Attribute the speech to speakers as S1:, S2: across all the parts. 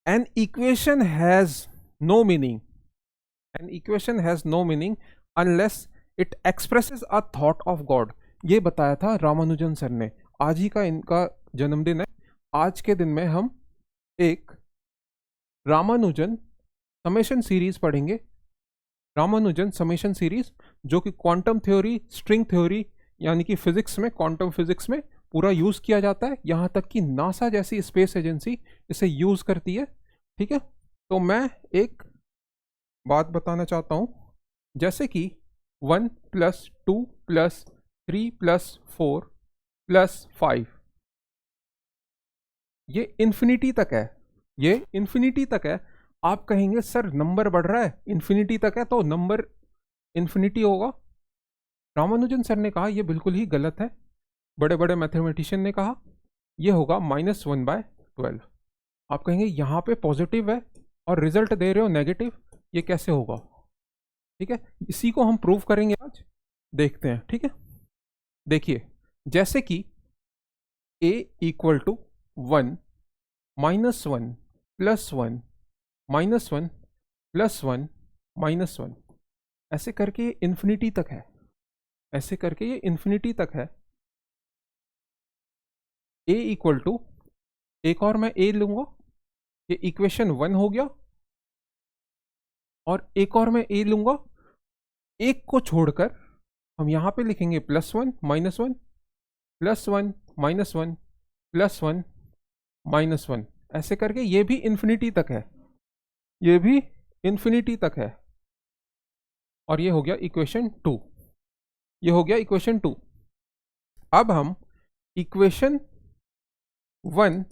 S1: N equation has no meaning, an equation has no meaning unless it expresses a thought of God. ये बताया था Ramanujan sir ने। आज ही का इनका जन्मदिन है। आज के दिन में हम एक रामानुजन समेशन सीरीज पढ़ेंगे। रामानुजन समेशन सीरीज जो कि क्वांटम थ्योरी, स्ट्रिंग थ्योरी यानी कि फिजिक्स में, क्वांटम फिजिक्स में पूरा यूज किया जाता है। यहाँ तक कि नासा जैसी स्पेस एजेंसी इसे यूज करती है। ठीक है, तो मैं एक बात बताना चाहता हूँ, जैसे कि 1+2+3+4+5 ये इन्फिनिटी तक है, ये इन्फिनिटी तक है। आप कहेंगे सर नंबर बढ़ रहा है, इन्फिनिटी तक है तो नंबर इन्फिनिटी होगा। रामानुजन सर ने कहा यह बिल्कुल ही गलत है। बड़े बड़े मैथमेटिशियन ने कहा यह होगा -1/12। आप कहेंगे यहाँ पे पॉजिटिव है और रिजल्ट दे रहे हो नेगेटिव, ये कैसे होगा? ठीक है, इसी को हम प्रूव करेंगे आज, देखते हैं। ठीक है, देखिए जैसे कि a इक्वल टू 1 -1 +1 -1 +1 -1 ऐसे करके ये इन्फिनिटी तक है, ऐसे करके ये इन्फिनिटी तक है। a इक्वल टू, एक और मैं a लूंगा, ये इक्वेशन 1 हो गया, और एक और मैं a लूंगा। एक को छोड़कर हम यहां पे लिखेंगे +1 -1 +1 -1 +1 -1 ऐसे करके ये भी इन्फिनिटी तक है, ये भी इन्फिनिटी तक है। और ये हो गया इक्वेशन 2, ये हो गया इक्वेशन 2। अब हम इक्वेशन 1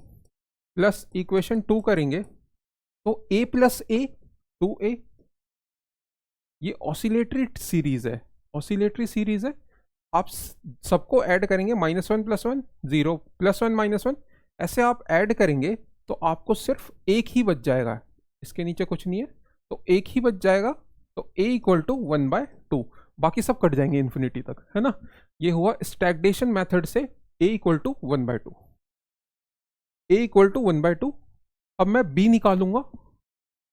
S1: प्लस इक्वेशन 2 करेंगे तो a प्लस a 2a, ये ऑसिलेटरी सीरीज है, ऑसिलेटरी सीरीज है। आप सबको ऐड करेंगे, -1 + 1 0 +1 -1 ऐसे आप ऐड करेंगे तो आपको सिर्फ एक ही बच जाएगा, इसके नीचे कुछ नहीं है तो एक ही बच जाएगा। तो a इक्वल टू 1/2, बाकी सब कट जाएंगे इन्फिनिटी तक, है ना। ये हुआ स्टैग्नेशन मेथड से a equal to 1/2, a equal to 1/2। अब मैं b निकालूंगा।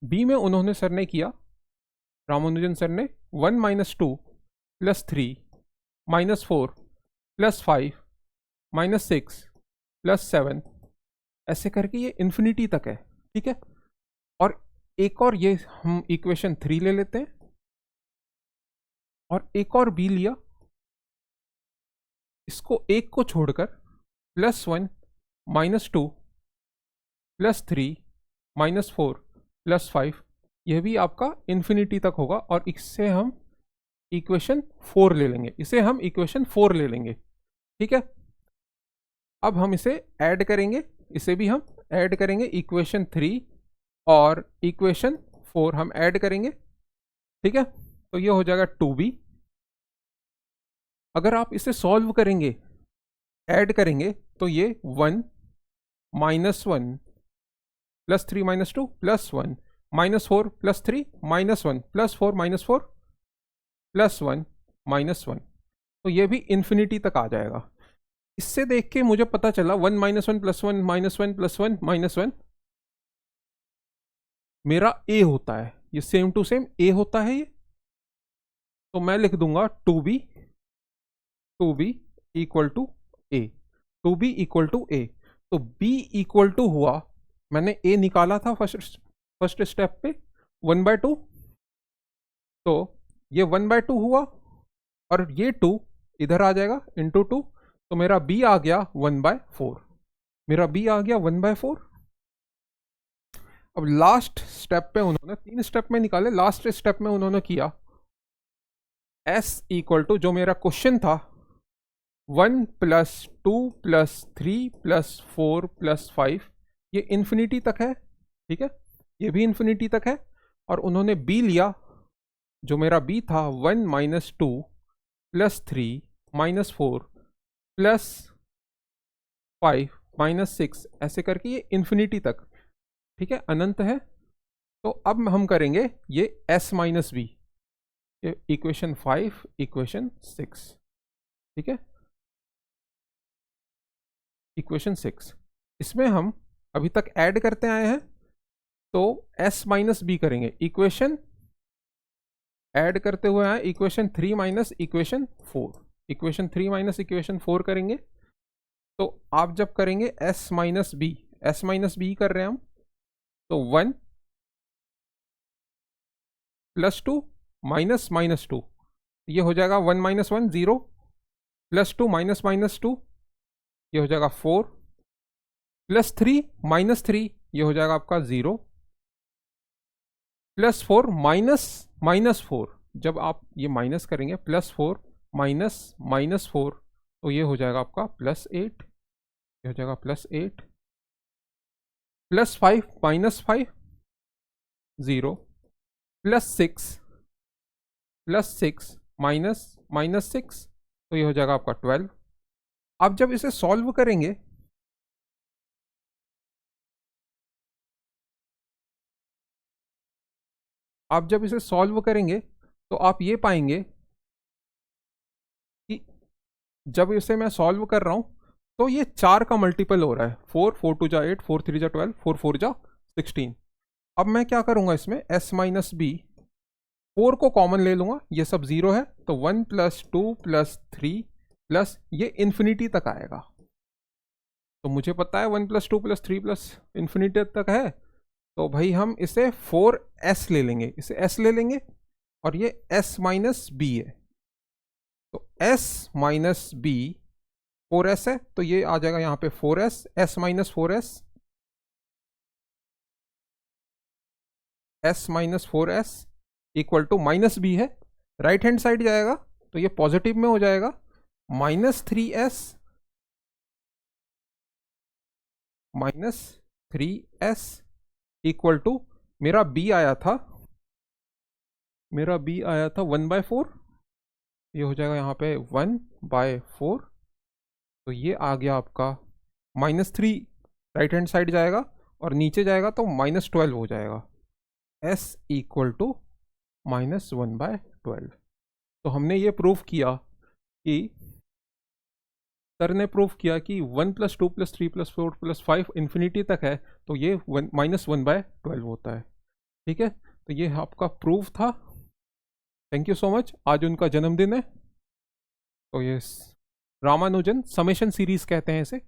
S1: b में उन्होंने सर ने किया, रामानुजन सर ने 1 - 2 + 3 -4 + 5 -6 + 7 ऐसे करके ये इन्फिनिटी तक है। ठीक है, और एक और ये हम इक्वेशन 3 ले लेते हैं और एक और b लिया, इसको एक को छोड़कर +1 -2 + 3 -4 + 5 यह भी आपका इन्फिनिटी तक होगा। और इससे हम इक्वेशन 4 ले लेंगे, इसे हम इक्वेशन 4 ले लेंगे। ठीक है, अब हम इसे ऐड करेंगे, इसे भी हम ऐड करेंगे, इक्वेशन 3 और इक्वेशन 4 हम ऐड करेंगे। ठीक है, तो ये हो जाएगा 2b। अगर आप इसे सॉल्व करेंगे, ऐड करेंगे तो ये 1 -1 +3 -2 +1 -4 +3 -1 +4 -4 +1 -1, तो ये भी इन्फिनिटी तक आ जाएगा। इससे देख के मुझे पता चला 1 -1 +1 -1 +1 -1 मेरा a होता है, ये सेम टू सेम a होता है ये। तो मैं लिख दूंगा 2b equal to a, 2b equal to a। तो b इक्वल टू हुआ, मैंने a निकाला था फर्स्ट स्टेप पे 1/2, तो ये 1/2 हुआ और ये 2 इधर आ जाएगा इंटू 2, तो मेरा b आ गया 1/4, मेरा b आ गया 1/4। अब लास्ट स्टेप पे उन्होंने 3 स्टेप में निकाले, लास्ट स्टेप में उन्होंने किया s इक्वल टू, जो मेरा क्वेश्चन था 1 + 2 + 3 + 4 + 5 ये इन्फिनिटी तक है। ठीक है, ये भी इन्फिनिटी तक है। और उन्होंने b लिया, जो मेरा b था 1 - 2 + 3 -4 + 5 -6 ऐसे करके ये इन्फिनिटी तक, ठीक है, अनंत है। तो अब हम करेंगे ये s - b, इक्वेशन 5 इक्वेशन 6। ठीक है, इक्वेशन 6, इसमें हम अभी तक ऐड करते आए हैं तो s माइनस बी करेंगे, इक्वेशन ऐड करते हुए आए equation 3 minus equation 4, equation 3 minus equation 4 करेंगे। तो आप जब करेंगे s माइनस बी कर रहे हैं हम, तो 1 प्लस 2 माइनस माइनस 2, ये हो जाएगा 1 माइनस 1 0, प्लस 2 माइनस माइनस 2, ये हो जाएगा 4, प्लस 3 माइनस 3, ये हो जाएगा आपका 0, प्लस 4 माइनस माइनस 4, जब आप ये माइनस करेंगे प्लस 4 माइनस माइनस 4, तो ये हो जाएगा आपका प्लस 8, ये हो जाएगा plus 8, plus 5 minus 5 0, plus 6 minus minus 6, तो ये हो जाएगा आपका 12। आप जब इसे सॉल्व करेंगे तो आप ये पाएंगे कि जब इसे मैं सॉल्व कर रहा हूं तो ये 4 का मल्टीपल हो रहा है, 4 4 2 जा 8, 4 3 जा 12, 4 4 जा 16। अब मैं क्या करूंगा इसमें, s माइनस बी 4 को कॉमन ले लूंगा, ये सब 0 है, तो 1 प्लस 2 प्लस 3 प्लस ये इन्फिनिटी तक आएगा। तो मुझे पता है 1 प्लस 2 प्लस 3 प्लस इन्फिनिटी तक है, तो भाई हम इसे 4s ले लेंगे, इसे s ले लेंगे, और ये s माइनस बी है, तो s माइनस बी 4s है, तो ये आ जाएगा यहां पे 4s, s minus 4s, s minus 4s equal to minus b है, राइट हैंड साइड जाएगा तो ये पॉजिटिव में हो जाएगा, माइनस 3s इक्वल टू मेरा b आया था 1/4, ये हो जाएगा यहाँ पे 1/4, तो ये आ गया आपका -3, राइट हैंड साइड जाएगा और नीचे जाएगा तो -12 हो जाएगा, s इक्वल टू -1/12। तो हमने ये प्रूफ किया कि सर ने प्रूफ किया कि 1 plus 2 plus 3 plus 4 plus 5 infinity तक है, तो ये -1/12 होता है। ठीक है, तो ये आपका प्रूफ था। Thank you so much. आज उनका जन्मदिन है, तो ये रामानुजन समेशन सीरीज कहते हैं इसे।